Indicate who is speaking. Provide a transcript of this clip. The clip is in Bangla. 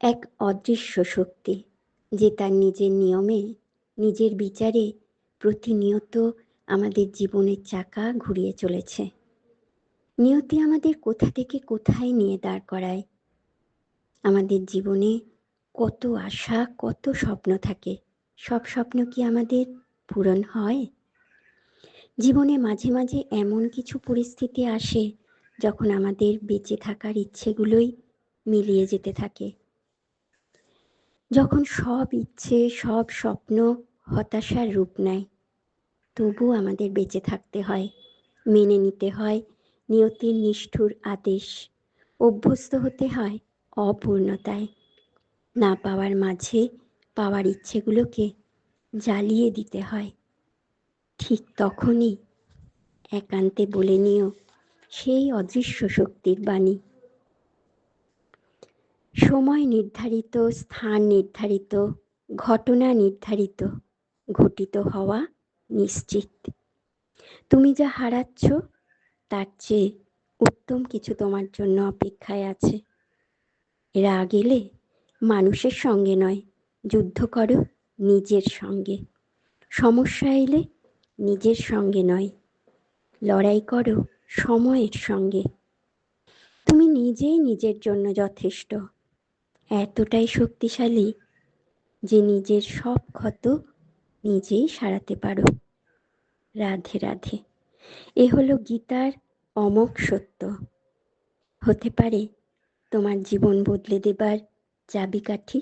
Speaker 1: এক অদৃশ্য শক্তি, যে তার নিজের নিয়মে, নিজের বিচারে প্রতিনিয়ত আমাদের জীবনের চাকা ঘুরিয়ে চলেছে। নিয়তি আমাদের কোথা থেকে কোথায় নিয়ে দাঁড় করায়। আমাদের জীবনে কত আশা, কত স্বপ্ন থাকে, সব স্বপ্ন কি আমাদের পূরণ হয়? জীবনে মাঝে মাঝে এমন কিছু পরিস্থিতি আসে যখন আমাদের বেঁচে থাকার ইচ্ছেগুলোই মিলিয়ে যেতে থাকে, যখন সব ইচ্ছে, সব স্বপ্ন হতাশার রূপ নেয়। তবু আমাদের বেঁচে থাকতে হয়, মেনে নিতে হয় নিয়তির নিষ্ঠুর আদেশ, অভ্যস্ত হতে হয় অপূর্ণতায়। না পাওয়ার মাঝে পাওয়ার ইচ্ছেগুলোকে জ্বালিয়ে দিতে হয়। ঠিক তখনই একান্তে বলে নিও সেই অদৃশ্য শক্তির বাণী। সময় নির্ধারিত, স্থান নির্ধারিত, ঘটনা নির্ধারিত, ঘটিত হওয়া নিশ্চিত। তুমি যা হারাচ্ছ তার চেয়ে উত্তম কিছু তোমার জন্য অপেক্ষায় আছে। রাগ এলে মানুষের সঙ্গে নয়, যুদ্ধ করো নিজের সঙ্গে। সমস্যা এলে নিজের সঙ্গে নয়, লড়াই করো সময়ের সঙ্গে। তুমি নিজেই নিজের জন্য যথেষ্ট, এতটাই শক্তিশালী যে নিজের সব ক্ষত নিজেই সারাতে পারো। রাধে রাধে। এ হলো গীতার অমোঘ সত্য। হতে পারে তোমার জীবন বদলে দেবার চাবিকাঠি।